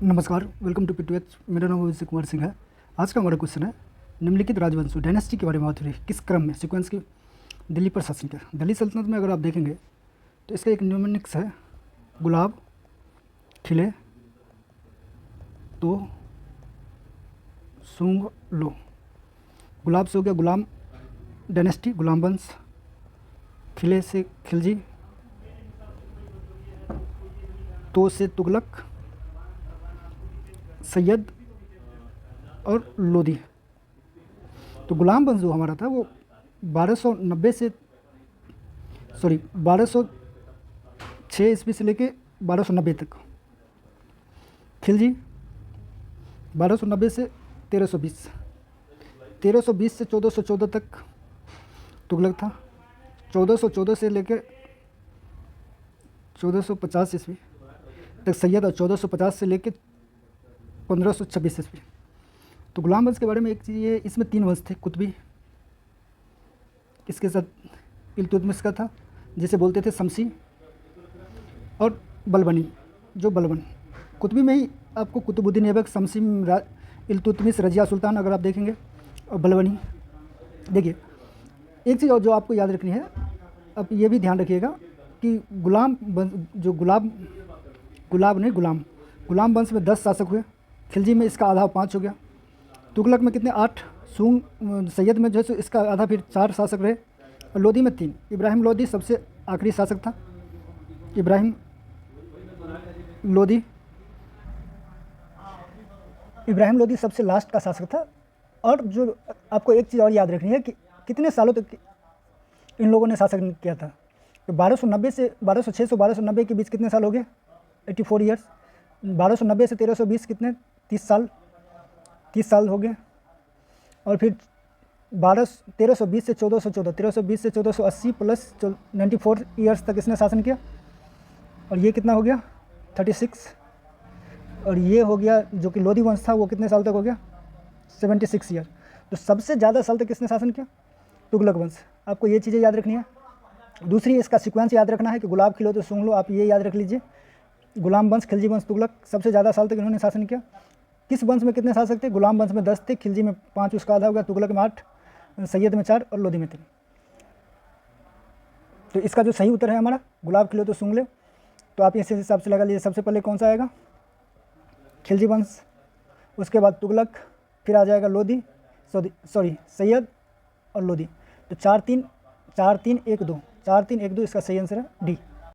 नमस्कार, welcome to पी2एच। मेरा नाम अभिषेक कुमार सिंह है। आज का हमारा क्वेश्चन है, निम्नलिखित राजवंशों डायनेस्टी के बारे में बात हो रही है, किस क्रम में सीक्वेंस की दिल्ली पर शासन किया। दिल्ली सल्तनत में अगर आप देखेंगे तो इसका एक न्यूमोनिक्स है, गुलाब, खिले, तो, सूंग, लो। गुलाब से हो गया गुलाम डायनेस्टी, गुलाम वंश। खिले से खिलजी, तो से तुगलक, सैयद और लोधी। तो गुलाम वंश जो हमारा था वो 1290 से 1206 ईस्वी से लेके 1290 तक। खिलजी 1290 से 1320, 1320 से 1414 तक तुगलक था। 1414 से लेकर 1450 ईस्वी तक सैयद, और 1450 से लेकर 1526 ईस्वी। तो गुलाम वंश के बारे में एक चीज़ ये, इसमें 3 वंश थे। कुतुबी, इसके साथ इल्तुतमिश का था, जिसे बोलते थे शमसी, और बलबनी, जो बलबन। कुतुबी में ही आपको कुतुबुद्दीन ऐबक, शमसी, इल्तुतमिश, रजिया सुल्तान अगर आप देखेंगे, और बलबनी। देखिए, एक चीज़ और जो आपको याद रखनी है, अब ये भी ध्यान रखिएगा कि गुलाम जो गुलाम वंश में 10 शासक हुए। खिलजी में इसका आधा 5 हो गया। तुगलक में कितने? 8। सैयद में जो है इसका आधा फिर 4 शासक रहे, और लोधी में 3। इब्राहिम लोधी सबसे आखिरी शासक था। इब्राहिम लोधी सबसे लास्ट का शासक था। और जो आपको एक चीज़ और याद रखनी है कि कितने सालों तक इन लोगों ने शासन किया था। तो 1290 से 1290 के बीच कितने साल हो गए? 84 ईयर्स। 1290 से 1320 कितने? 30 साल हो गए। और फिर 1320 से 1414, 1320 से 1480 प्लस 94 ईयर्स तक इसने शासन किया। और ये कितना हो गया? 36। और ये हो गया जो कि लोधी वंश था, वो कितने साल तक हो गया? 76 ईयर। तो सबसे ज़्यादा साल तक किसने शासन किया? तुगलक वंश। आपको ये चीज़ें याद रखनी है। दूसरी, इसका सीक्वेंस याद रखना है कि गुलाब, खिलो तो सूंघ लो। आप ये याद रख लीजिए, गुलाम वंश, खिलजी वंश, तुगलक, सबसे ज़्यादा साल तक इन्होंने शासन किया। किस वंश में कितने शासक थे? गुलाम वंश में 10 थे, खिलजी में 5, उसका आधा हो गया, तुगलक में 8, सैयद में 4 और लोधी में 3। तो इसका जो सही उत्तर है हमारा, गुलाब, खिलो तो सूंघ ले। तो आप इस हिसाब से लगा लीजिए, सबसे पहले कौन सा आएगा? खिलजी वंश, उसके बाद तुगलक, फिर आ जाएगा लोधी, सैयद और लोधी। तो 4 3 1 2, इसका सही आंसर है डी।